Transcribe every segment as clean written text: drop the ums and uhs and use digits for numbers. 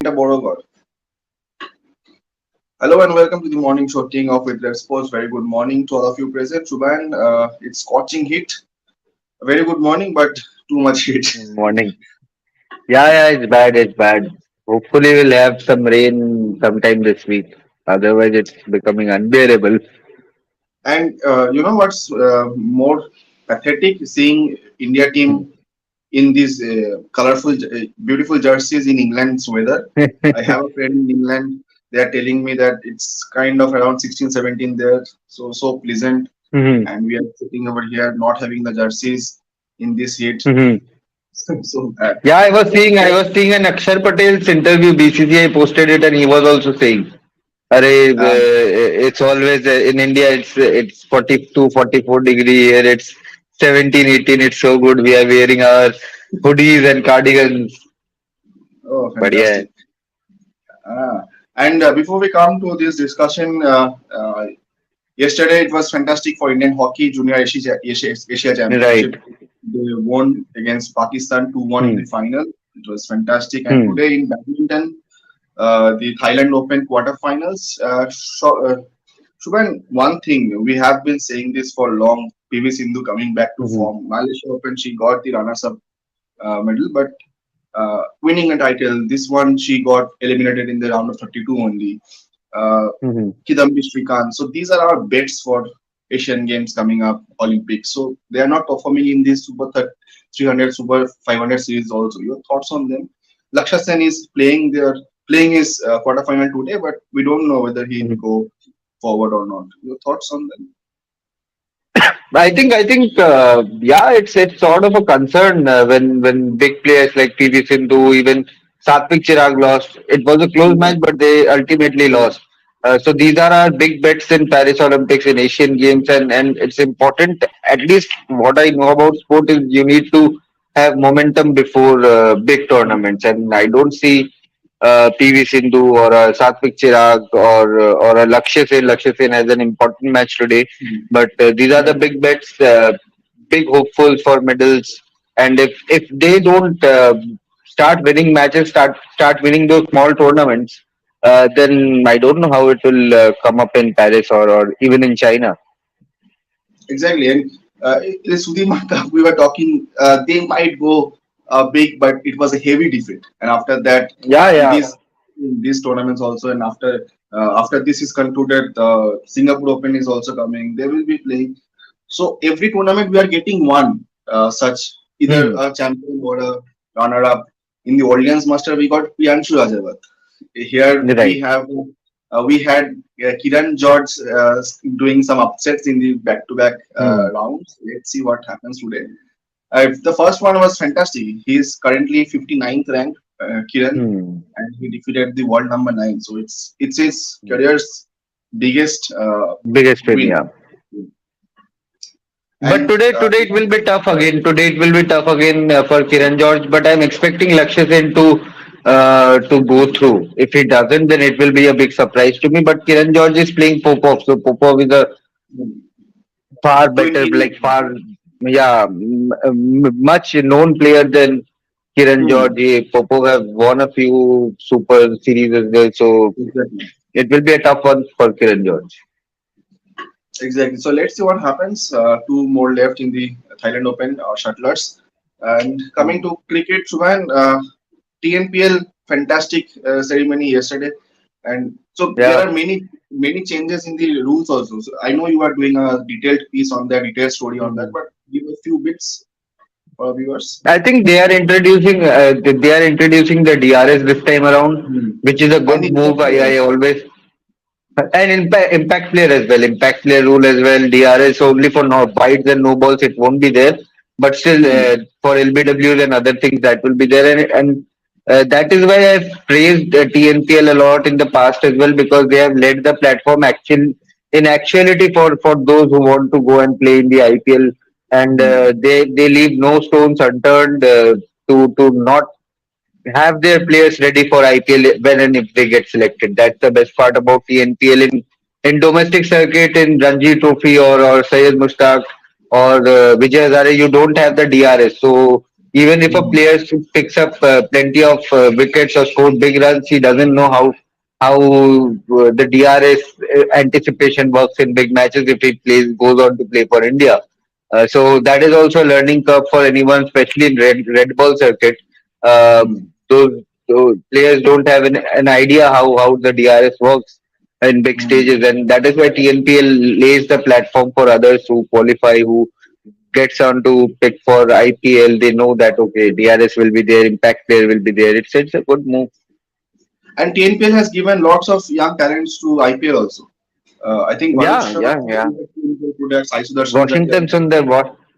Trainta Borobar. Hello and welcome to the morning show King of with Revsportz. Very good morning to all of you present. Subhan, it's scorching heat. Very good morning, but too much heat. Morning. Yeah, it's bad. It's bad. Hopefully, we'll have some rain sometime this week. Otherwise, it's becoming unbearable. And you know what's more pathetic? Seeing India team in these colorful, beautiful jerseys in England's weather. I have a friend in England. They are telling me that it's kind of around 16, 17 there. So pleasant. Hmm. And we are sitting over here not having the jerseys in this heat. Hmm. So bad. Yeah, I was seeing an Akshar Patel's interview. BCCI posted it, and he was also saying, "Arey, Um, it's always in India. It's 42, 44 degree here. It's 17, 18. It's so good. We are wearing our hoodies and cardigans." oh, But yeah, fantastic. And before we come to this discussion, yesterday it was fantastic for Indian hockey junior Asia right. Championship. They won against Pakistan 2-1 in Hmm. the final. It was fantastic. And Hmm. today in badminton, the Thailand Open quarterfinals. Shubhan, one thing we have been saying this for long. PV Sindhu coming back to Hmm. form. Malaysia Open, she got the runners-up medal, but winning a title. This one she got eliminated in the round of 32 only. Uh, Hmm. Kidambi Srikanth. So these are our bets for Asian Games coming up, Olympics. So they are not performing in this 300, Super 500 series also. Your thoughts on them? Lakshya Sen is playing his quarterfinal today, but we don't know whether he'll Hmm. go forward or not. Your thoughts on them? I think, yeah, it's sort of a concern when big players like PV Sindhu, even Satvik Chirag lost. It was a close match, but they ultimately lost. So these are our big bets in Paris Olympics, in Asian Games, and it's important. At least what I know about sport is you need to have momentum before big tournaments, and I don't see PV Sindhu or Satvik Chirag or a Lakshya Sen. Lakshya Sen has an important match today, Mhm. but these are the big bets, big hopefuls for medals. And if they don't start winning matches, start winning those small tournaments, then I don't know how it will come up in Paris or even in China. Exactly. And in Sudhimata, we were talking, they might go big, but it was a heavy defeat. And after that, Yeah, in yeah. these tournaments also, and after this is concluded, the Singapore Open is also coming. They will be playing. So every tournament we are getting one such either Hmm. a champion or a runner-up. In the Audience Master, we got Priyanshu Rajawat. Here Right. we had Kiran George doing some upsets in the back-to-back Hmm. rounds. Let's see what happens today. The first one was fantastic. He is currently 59th ranked, Kiran, Hmm. and he defeated the world number 9. So it's his career's biggest Biggest win, win. yeah. But And today it will be tough again. Today it will be tough again for Kiran George. But I'm expecting Lakshya Sen to go through. If he doesn't, then it will be a big surprise to me. But Kiran George is playing Popov, so Popov is a far better, 20. like far, yeah, much known player than Kiran Hmm, George. Popov have won a few Super Series as well, so exactly. it will be a tough one for Kiran George. Exactly. So let's see what happens. Two more left in the Thailand Open shuttlers. And coming to cricket, Subhan, TNPL fantastic ceremony yesterday, and so there Yeah. are many changes in the rules also. So I know you are doing a detailed piece on that, detailed story on that, Mhm. but give a few bits for our viewers. I think they are introducing the DRS this time around, Hmm. which is a And good the move. impact I, player I also. always and impact player as well. Impact player rule as well. DRS only for no bites and no balls. It won't be there, but still Hmm. for LBWs and other things that will be there. And that is why I've praised TNPL a lot in the past as well because they have led the platform in actuality for those who want to go and play in the IPL, and Hmm. they leave no stones unturned to not have their players ready for IPL when and if they get selected. That's the best part about the NPL in domestic circuit in Ranji Trophy or Syed Mushtaq or Vijay Hazare. You don't have the DRS, so Even if a Mhm. player picks up plenty of wickets or scores big runs, he doesn't know how the DRS anticipation works in big matches if he goes on to play for India. So that is also a learning curve for anyone, especially in red ball circuit. Uh, Mhm. those players don't have an idea how the DRS works in big Mhm. stages, and that is why TNPL lays the platform for others who qualify, who gets on to pick for IPL. They know that okay, DRS will be there, impact player will be there. It's a good move. And TNPL has given lots of young talents to IPL also. I think Varun Yeah, Sharma yeah, yeah. is a TNPL player, Sai Sudarshan is a Washington Sundar,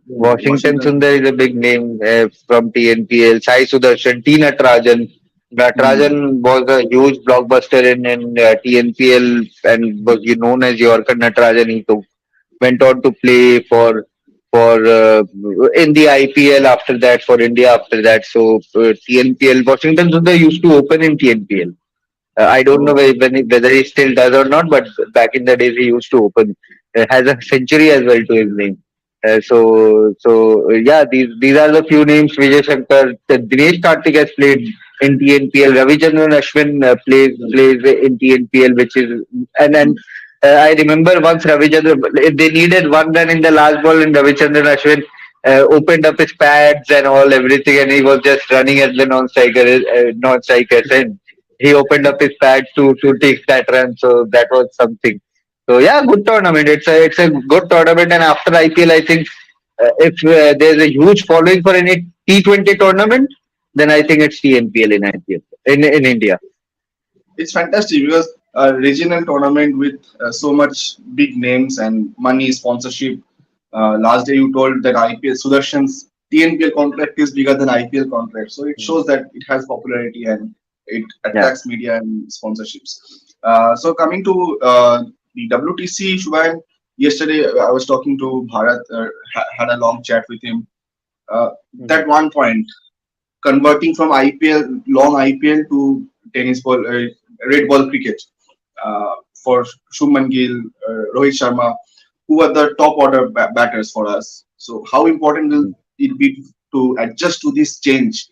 Washington Washington. Sundar is a big name from TNPL. Sai Sudarshan, T. Natarajan. Hmm. Natarajan was a huge blockbuster in TNPL and was known as Yorker Natarajan. Went on to play for in the IPL after that for India after that. So TNPL Washington Sundar used to open in TNPL. I don't know Oh, whether he still does or not, but back in the days he used to open. Has a century as well to his name. Yeah, these are the few names. Vijay Shankar, Dinesh Karthik has played in TNPL. Ravichandran Ashwin plays in TNPL, which is and I remember once Ravichandran they needed one run in the last ball, and Ravichandran Ashwin opened up his pads and all everything, and he was just running at the non-striker end. He opened up his pad to take that run. So that was something. So yeah, good tournament. It's a good tournament. And after IPL, I think if there's a huge following for any T20 tournament, then I think it's TNPL in IPL in India. it's fantastic because a regional tournament with so much big names and money sponsorship. Last day you told that IPL Sudarshan's TNPL contract is bigger than IPL contract, so it shows that it has popularity and it Yeah. attracts media and sponsorships. So coming to the WTC, Shubhan, yesterday I was talking to Bharat, had a long chat with him. That Mhm. one point, converting from IPL, long IPL to tennis ball, red ball cricket for Shubman Gill, Rohit Sharma, who are the top order batters for us. So how important will it be to adjust to this change?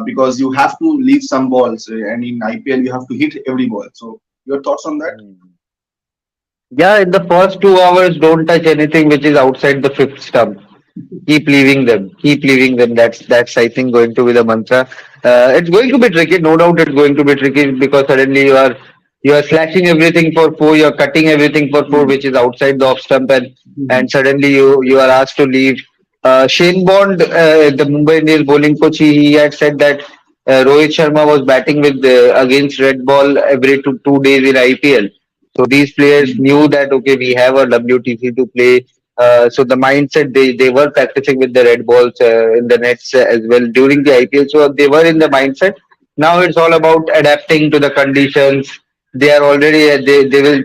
Because you have to leave some balls, and in IPL you have to hit every ball. So your thoughts on that? Mhm. Yeah, in the first 2 hours, don't touch anything which is outside the fifth stump. Keep leaving them. Keep leaving them. That's I think going to be the mantra. It's going to be tricky, no doubt. It's going to be tricky because suddenly you are slashing everything for four. You're cutting everything for four, Hmm. which is outside the off stump, and Hmm. suddenly you are asked to leave. Shane Bond, the Mumbai Indians bowling coach, he had said that Rohit Sharma was batting with against red ball every two days in IPL. So these players Hmm. knew that okay, we have a WTC to play. So the mindset they were practicing with the red balls in the nets as well during the IPL. So they were in the mindset. Now it's all about adapting to the conditions. They are already they will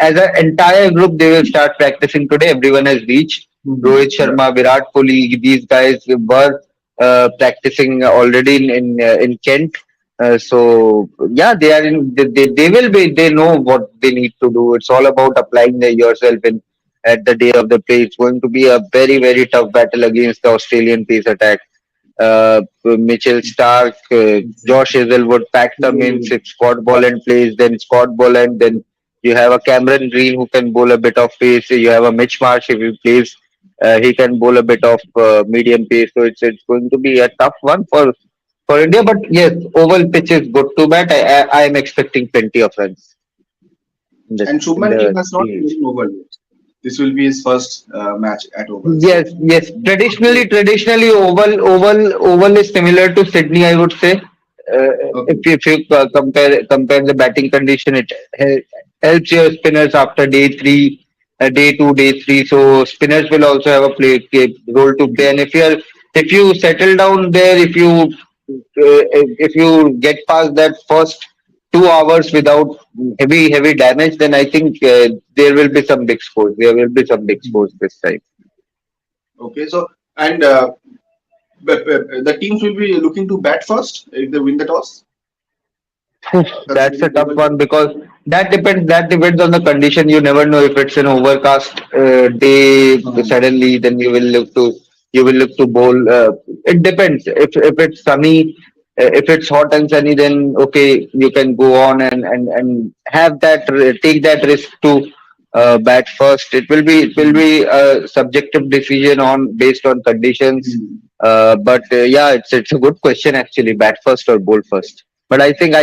as an entire group they will start practicing today. Everyone has reached. Hmm. Rohit Yeah. Sharma, Virat Kohli, these guys were practicing already in Kent. So yeah, they are in. They will be. They know what they need to do. It's all about applying yourself in at the day of the play. It's going to be a very tough battle against the Australian pace attack. Mitchell Stark, Josh Hazelwood pack them in. If Scott Boland plays, then Scott Boland. Then you have a Cameron Green who can bowl a bit of pace. You have a Mitch Marsh if he plays. He can bowl a bit of medium pace. So it's going to be a tough one for India. But yes, oval pitch is good to bat. I am expecting plenty of runs in And in Shubman Gill the has not played series. in Oval yet. This will be his first match at Oval. So Yes, yes. Traditionally, oval is similar to Sydney, I would say. okay. If you compare the batting condition, it helps your spinners after day three, day two, day three. So spinners will also have a role to play. And if you settle down there, if you get past that first 2 hours without heavy damage, then I think there will be some big scores. There will be some big scores this time. Okay. So and the teams will be looking to bat first if they win the toss, That's a considering tough Oval. one because that depends on the condition. You never know if it's an overcast day Um, suddenly, then you will look to bowl. It depends. If it's sunny, if it's hot and sunny, then okay, you can go on and have that take that risk to bat first. It will be a subjective decision on based on conditions. Mm. But yeah, it's a good question actually. Bat first or bowl first. But I think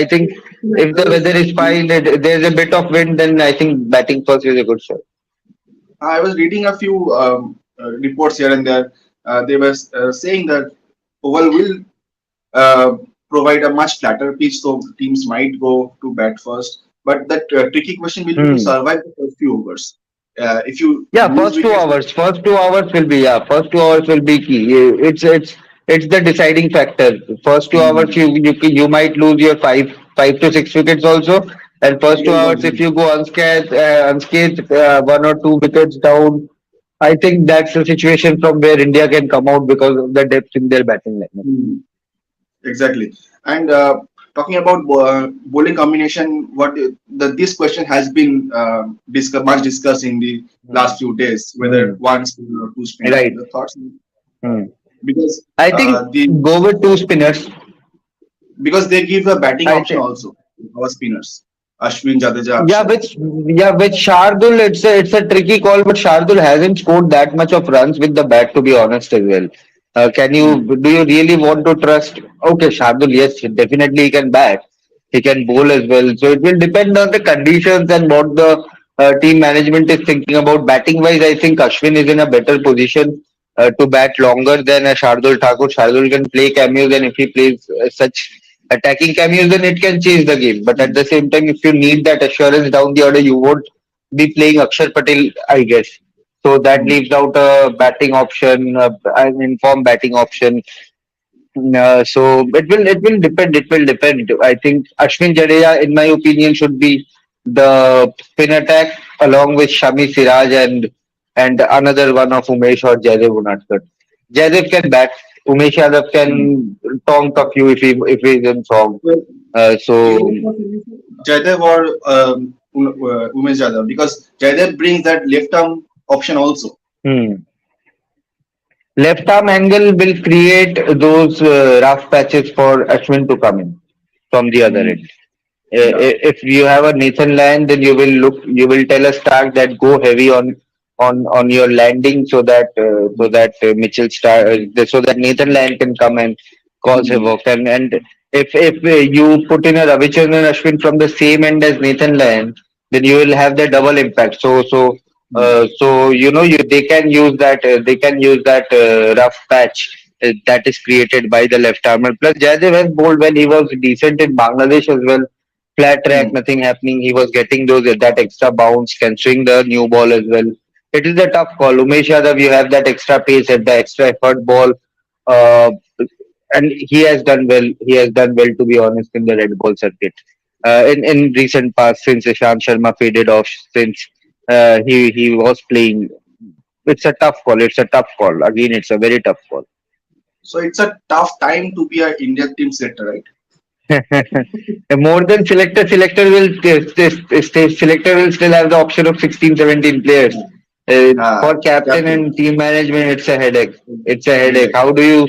if the weather is fine, there's a bit of wind, then I think batting first is a good shot. I was reading a few reports here and there. They were saying that Oval will uh, provide a much flatter pitch, so teams might go to bat first. But that tricky question will be to Hmm. survive the first few overs. If you Yeah, lose first two wickets, hours. First 2 hours will be key. It's the deciding factor. First 2 hours, mm, you might lose your five to six wickets also. And first two again got hours, if you go unscathed, 1 or 2 wickets down, I think that's the situation from where India can come out because of the depth in their batting lineup. mm, exactly. And talking about bowling combination, this question has been much discussed in the last few days, whether Hmm. one spinner or two spinner. Right. The thoughts, Hmm. because I think the go with two spinners. they give a batting I option think. also to our spinners, Ashwin, Jadeja, Yeah, Akshar. with Shardul, it's a tricky call, but Shardul hasn't scored that much of runs with the bat, to be honest as well. Do you really want to trust? Okay, Shardul, yes, definitely he can bat. He can bowl as well. So it will depend on the conditions and what the team management is thinking about. Batting wise, I think Ashwin is in a better position to bat longer than a Shardul Thakur. Shardul can play cameos, and if he plays such attacking cameos, then it can change the game. But at the same time, if you need that assurance down the order, you won't be playing Akshar Patel, I guess. So that Mm. leaves out a batting option, an informed batting option. So it will depend. It will depend. I think Ashwin Jadeja, in my opinion, should be the spin attack along with Shami Siraj and another one of Umesh or Jaidev Unadkat. Jaidev can bat. Umesh Yadav Mm. can tonk a few if he's in form. Well, So you look for Jaidev or Umesh Jadhav, because Jaidev brings that left arm option also. hmm. Left arm angle will create those rough patches for Ashwin to come in from the other Mm. end. Yeah. If you have a Nathan Lyon, then you will tell a Stark that go heavy on your landing so that Mitchell Stark so that Nathan Lyon can come and cause Mm. havoc. And if you put in a Ravichandran Ashwin from the same end as Nathan Lyon, then you will have the double impact. Mm. So they can use that rough patch that is created by the left armer. Plus, Jaydev has bowled well. He was decent in Bangladesh as well. Flat track, Mm. nothing happening. He was getting that extra bounce, can swing the new ball as well. It is a tough call. Umesh Yadav, you have that extra pace at the extra effort ball, uh, and he has done well. He has done well, to be honest, in the red ball circuit. In recent past, since Ishant Sharma faded off, since he was playing, it's a tough call. It's a tough call. Again, it's a very tough call. So it's a tough time to be a Indian team selector, right? More than selector will still have the option of 16, 17 players. For captain Captain. and team management, it's a headache. It's a headache. Exactly. How do you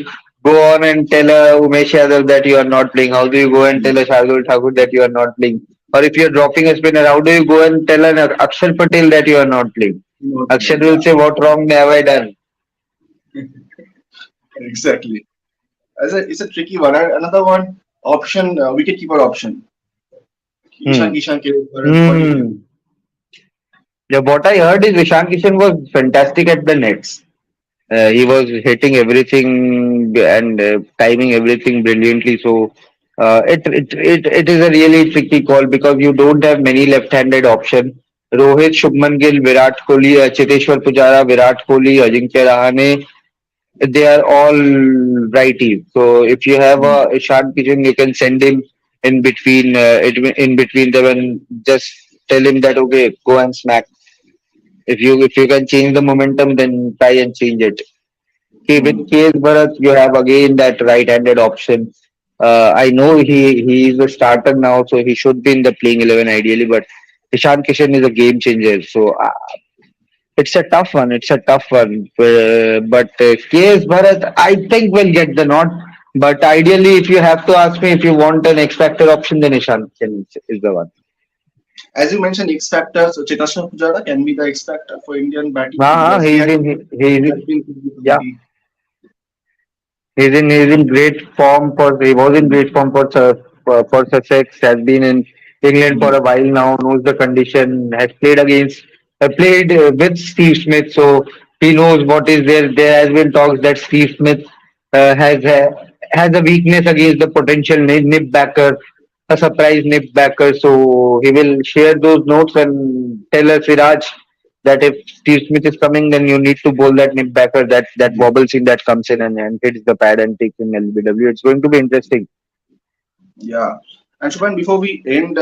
go on and tell a Umesh Yadav that you are not playing? How do you go and tell a Shardul Thakur that you are not playing? Or if you're dropping a spinner, how do you go and tell an Akshar Patel that you are not playing? Not Akshar playing, will yeah. say, "What wrong have I done?" Exactly. It's a tricky one. And another one option, wicketkeeper option. Hmm. Ishan Kishan, what do you think? Hmm. Yeah, what I heard is Ishan Kishan was fantastic at the nets. He was hitting everything and timing everything brilliantly. So it is a really tricky call because you don't have many left-handed option. Rohit, Shubman Gill, Virat Kohli, Cheteshwar Pujara, Virat Kohli, Ajinkya Rahane, they are all righties. So if you have Mm. a Ishan Kishan, you can send him in between them and just tell him that okay, go and smack. If you can change the momentum, then try and change it. Okay, with Mm. KS Bharat, you have again that right-handed option. I know he is a starter now, so he should be in the playing 11 ideally. But Ishan Kishan is a game changer. So It's a tough one. It's a tough one. But KS Bharat, I think will get the nod. But ideally, if you have to ask me if you want an X Factor option, then Ishan is the one. As you mentioned, X Factor, so Chetashan Pujara can be the X Factor for Indian batting because He's in. he has been Yeah. 20. He's in great form for he was in great form for Sussex, has been in England for Hmm. a while now, knows the condition, has played with Steve Smith, so he knows what is there. There has been talks that Steve Smith has a weakness against the potential nip backer, a surprise nip backer. So he will share those notes and tell us, Siraj, that if Steve Smith is coming, then you need to bowl that nip backer, that wobble seam that comes in and hits the pad and takes in LBW. It's going to be interesting. Yeah. And Shubhan, before we end,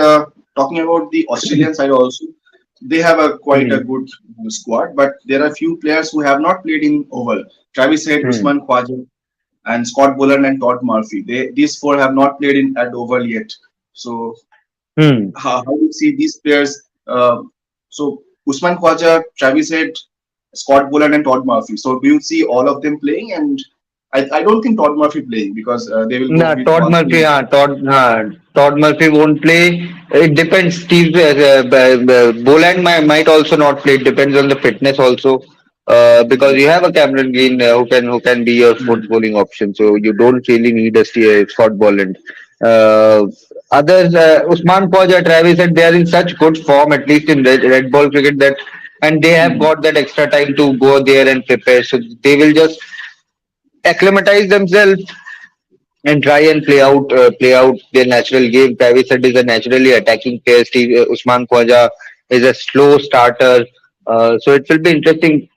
talking about the Australian side also, they have a quite a Hmm. good squad, but there are few players who have not played in Oval. Travis Head, Hmm. Usman Khwaja, and Scott Boland and Todd Murphy. These four have not played in at Oval yet. So Hmm. how do you see these players? So Usman Khwaja, Travis Head, Scott Boland, and Todd Murphy. So do you see all of them playing? And I don't think Todd Murphy playing because they will go Nah, with Todd one Murphy, team. Todd Murphy won't play. It depends. Steve Boland might also not play. It depends on the fitness also. Because you have a Cameron Green who can be your fourth Hmm. bowling option, so you don't really need a Scott Boland. Uh, Others, Usman Khwaja, Travis, and they are in such good form, at least in red ball cricket, that and they have Hmm. got that extra time to go there and prepare. So they will just acclimatize themselves and try and play out their natural game. Travis Head is a naturally attacking player. Usman Khwaja is a slow starter. So it will be interesting.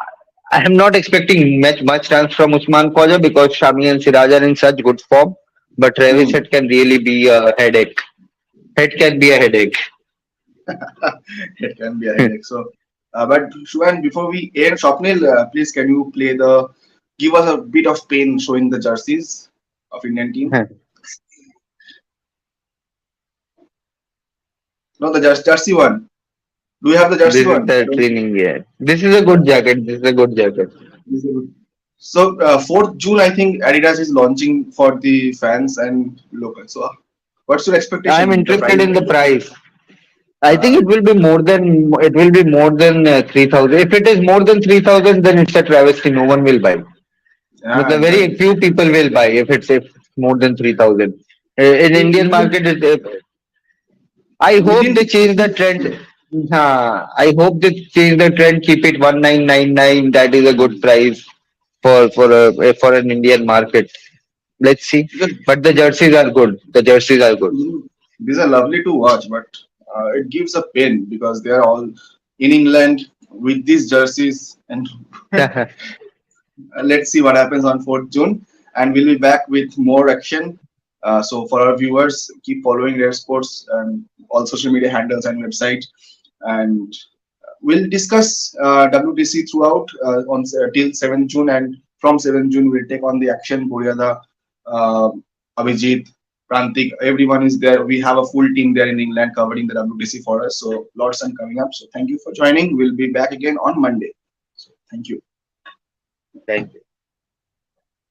I am not expecting much chance from Usman Khwaja because Shami and Siraj are in such good form. But Travis Hmm. Head can really be a headache. Head can be a headache. It can be a headache. So, but Shuan, before we end, Swapnil, please can you play the give us a bit of pain showing the jerseys of Indian team? No, the jersey one. Do you have the jersey This is one? I the don't. training gear. This is a good jacket. This is a good jacket. This is good. So, 4th June, I think Adidas is launching for the fans and local. So, what's your I am expectation? The interested price? in the price. I think Uh, it will be more than 3,000. If it is more than 3,000, then it's a travesty. No one will buy. But yeah, the very exactly. few people will buy if more than 3,000. In In Indian Indian, market, I hope within they change the trend. I hope they change the trend. Keep it 1999. That is a good price for an Indian market. Let's see. because But the jerseys are good. The jerseys are good. these are lovely to watch, but it gives a pain because they are all in England with these jerseys. And let's see what happens on 4th June. And we'll be back with more action. So for our viewers, keep following Revsportz and all social media handles and website. And we'll discuss WTC throughout till 7th June. And from 7th June, we'll take on the action. Boryada, uh, Abhijit, Prantik, everyone is there. We have a full team there in England covering the WTC for us. So lots and coming up. So thank you for joining. We'll be back again on Monday. So thank you. Thank you.